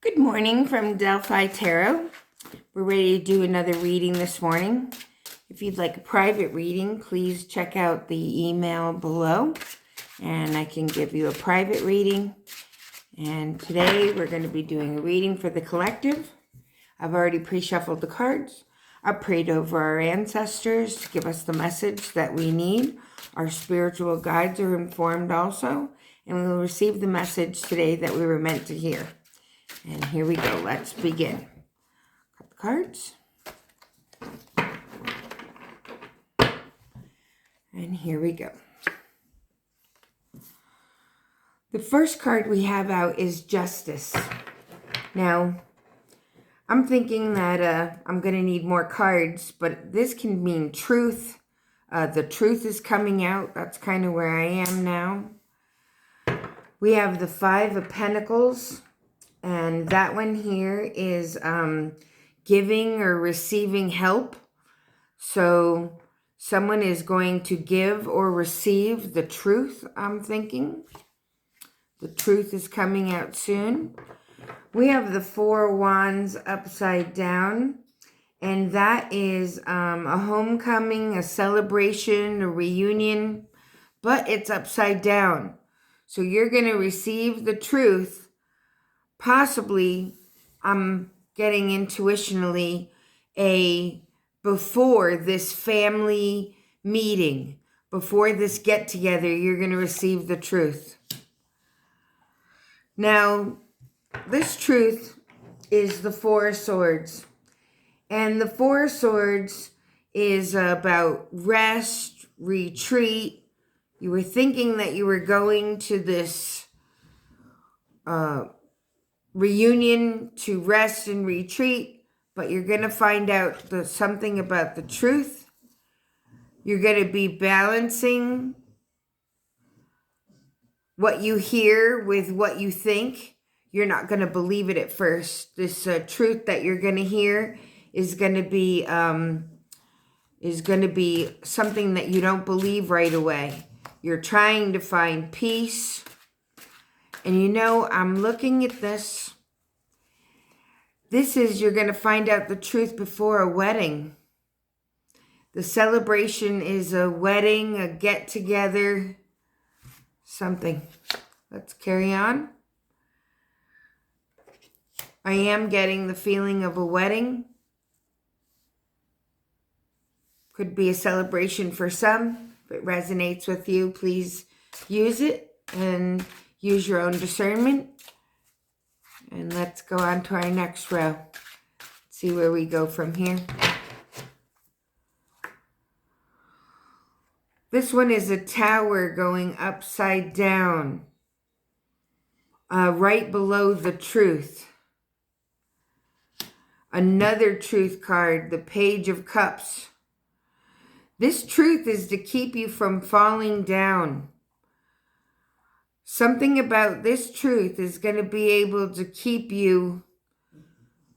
Good morning from Delphi Tarot. We're ready to do another reading this morning. If you'd like a private reading, please check out the email below and I can give you a private reading. And today we're going to be doing a reading for the collective. I've already pre-shuffled the cards. I prayed over our ancestors to give us the message that we need. Our spiritual guides are informed also, and we will receive the message today that we were meant to hear. And here we go. Let's begin. Cut the cards. And here we go. The first card we have out is Justice. Now, I'm thinking that I'm going to need more cards, but this can mean truth. The truth is coming out. That's kind of where I am now. We have the Five of Pentacles. And that one here is giving or receiving help. So someone is going to give or receive the truth, I'm thinking. The truth is coming out soon. We have the Four of Wands upside down. And that is a homecoming, a celebration, a reunion. But it's upside down. So you're going to receive the truth. Possibly, I'm getting intuitionally before this family meeting, before this get together, you're going to receive the truth. Now, this truth is the Four of Swords. And the Four of Swords is about rest, retreat. You were thinking that you were going to this reunion to rest and retreat, but you're going to find out something about the truth. You're going to be balancing what you hear with what you think. You're not going to believe it at first. This truth that you're going to hear is going to be something that you don't believe right away. You're trying to find peace. And you know, I'm looking at this. This is, you're going to find out the truth before a wedding. The celebration is a wedding, a get-together, something. Let's carry on. I am getting the feeling of a wedding. Could be a celebration for some. If it resonates with you, please use it and use your own discernment. And let's go on to our next row. See where we go from here. This one is a tower going upside down. Right below the truth. Another truth card, the Page of Cups. This truth is to keep you from falling down. Something about this truth is going to be able to keep you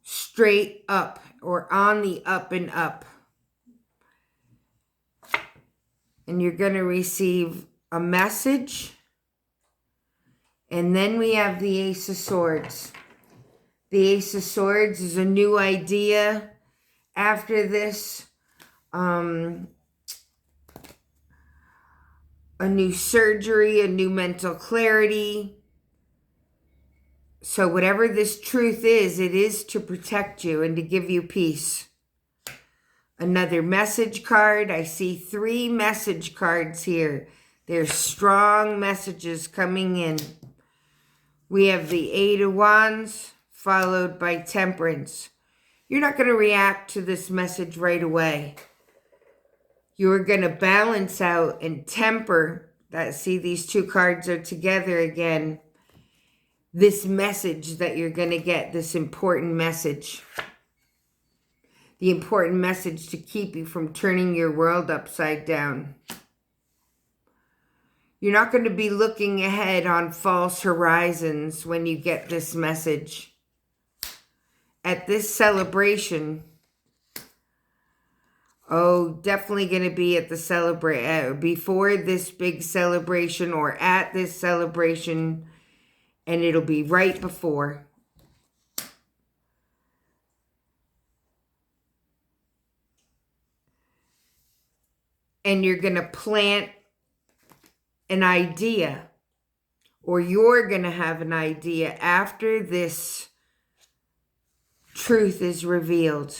straight up or on the up and up. And you're going to receive a message. And then we have the Ace of Swords. The Ace of Swords is a new idea after this. A new surgery, a new mental clarity. So whatever this truth is, it is to protect you and to give you peace. Another message card. I see 3 message cards here. There's strong messages coming in. We have the Eight of Wands followed by Temperance. You're not going to react to this message right away. You're going to balance out and temper that. See, these 2 cards are together again. This message that you're going to get, this important message. The important message to keep you from turning your world upside down. You're not going to be looking ahead on false horizons when you get this message. At this celebration, definitely going to be at the before this big celebration or at this celebration, and it'll be right before. and you're going to plant an idea, or you're going to have an idea after this truth is revealed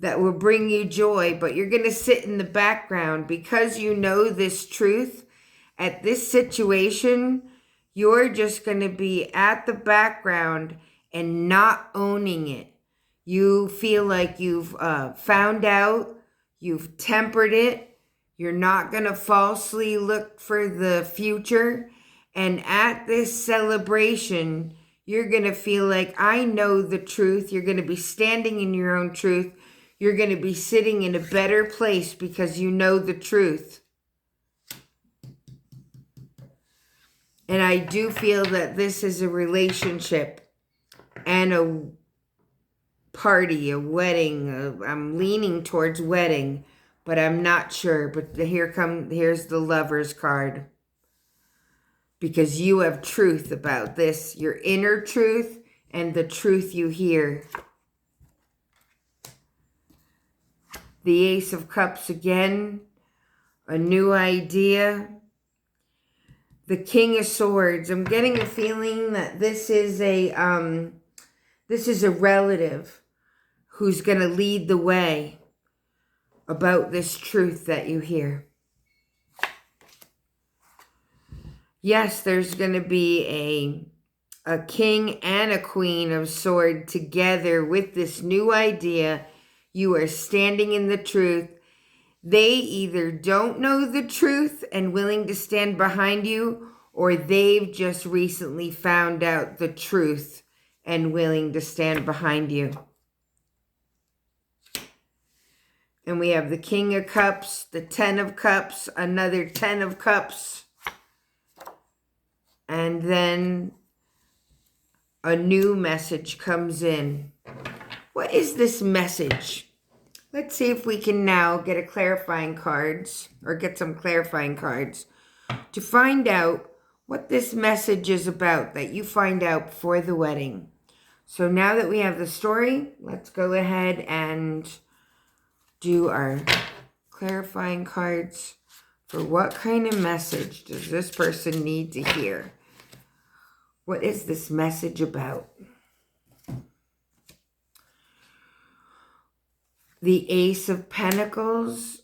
that will bring you joy, but you're going to sit in the background because you know this truth. At this situation, you're just going to be at the background and not owning it. You feel like you've found out, you've tempered it, you're not going to falsely look for the future. And at this celebration, you're going to feel like, I know the truth. You're going to be standing in your own truth. You're going to be sitting in a better place because you know the truth. And I do feel that this is a relationship and a party, a wedding. I'm leaning towards wedding, but I'm not sure. But here's the Lover's card. Because you have truth about this, your inner truth and the truth you hear. The Ace of Cups again, a new idea. The King of Swords. I'm getting a feeling that this is a relative who's going to lead the way about this truth that you hear. Yes, there's going to be a king and a queen of swords together with this new idea. You are standing in the truth. They either don't know the truth and willing to stand behind you, or they've just recently found out the truth and willing to stand behind you. And we have the King of Cups, the 10 of Cups, another 10 of Cups. And then a new message comes in. What is this message? Let's see if we can now get some clarifying cards to find out what this message is about that you find out before the wedding. So now that we have the story, let's go ahead and do our clarifying cards for what kind of message does this person need to hear. What is this message about? The Ace of Pentacles,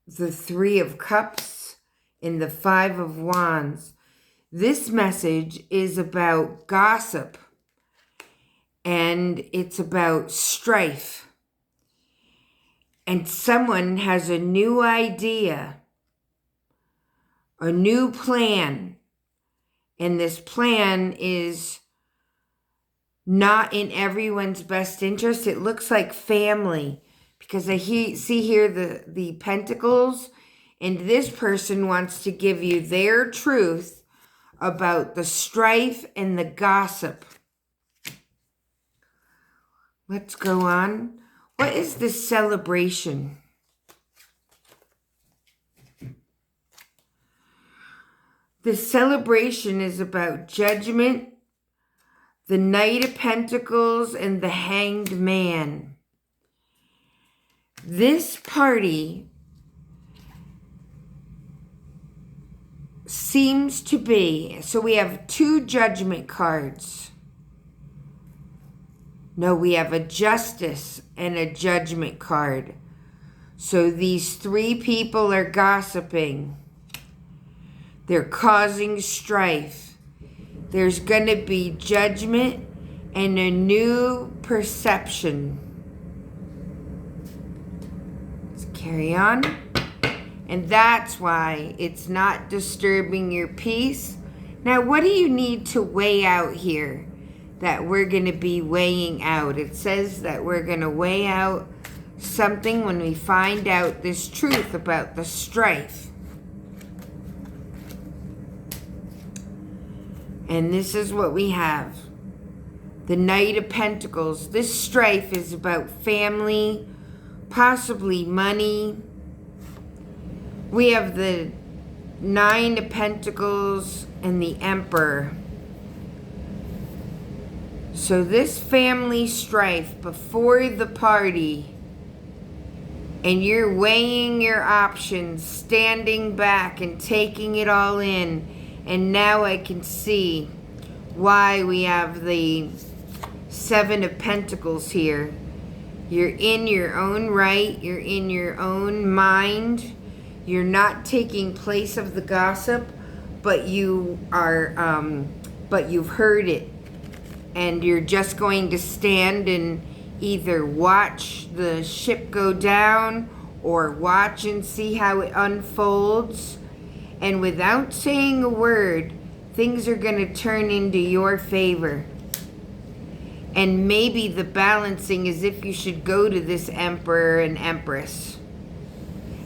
the 3 of Cups, and the 5 of Wands. This message is about gossip, and it's about strife. And someone has a new idea, a new plan, and this plan is not in everyone's best interest. It looks like family, because I see here the pentacles, and this person wants to give you their truth about the strife and the gossip. Let's go on. What is this celebration? The celebration is about judgment, the Knight of Pentacles, and the Hanged Man. This party seems to be, so we have 2 judgment cards. No, we have a Justice and a Judgment card. So these 3 people are gossiping. They're causing strife. There's going to be judgment and a new perception. Let's carry on. And that's why it's not disturbing your peace. Now, what do you need to weigh out here that we're going to be weighing out? It says that we're going to weigh out something when we find out this truth about the strife. And this is what we have. The Knight of Pentacles. This strife is about family, possibly money. We have the 9 of Pentacles and the Emperor. So this family strife before the party and you're weighing your options, standing back and taking it all in. And now I can see why we have the Seven of Pentacles here. You're in your own right. You're in your own mind. You're not taking place of the gossip, but you are, but you've heard it. And you're just going to stand and either watch the ship go down or watch and see how it unfolds. And without saying a word, things are going to turn into your favor. And maybe the balancing is if you should go to this Emperor and Empress.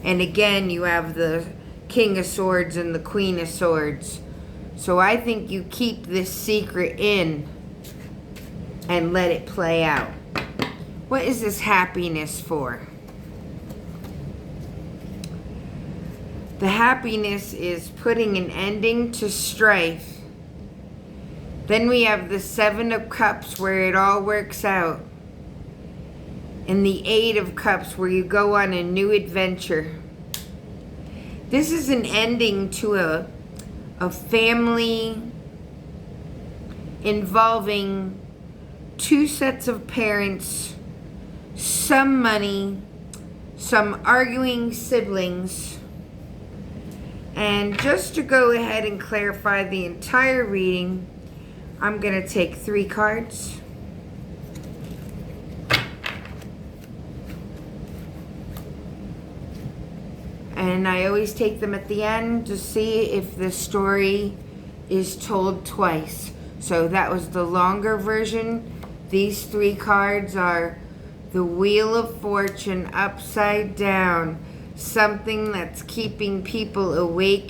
And again, you have the King of Swords and the Queen of Swords. So I think you keep this secret in and let it play out. What is this happiness for? The happiness is putting an ending to strife. Then we have the Seven of Cups where it all works out. And the Eight of Cups where you go on a new adventure. This is an ending to a family involving two sets of parents, some money, some arguing siblings. And just to go ahead and clarify the entire reading, I'm going to take 3 cards. And I always take them at the end to see if the story is told twice. So that was the longer version. These 3 cards are the Wheel of Fortune upside down. Something that's keeping people awake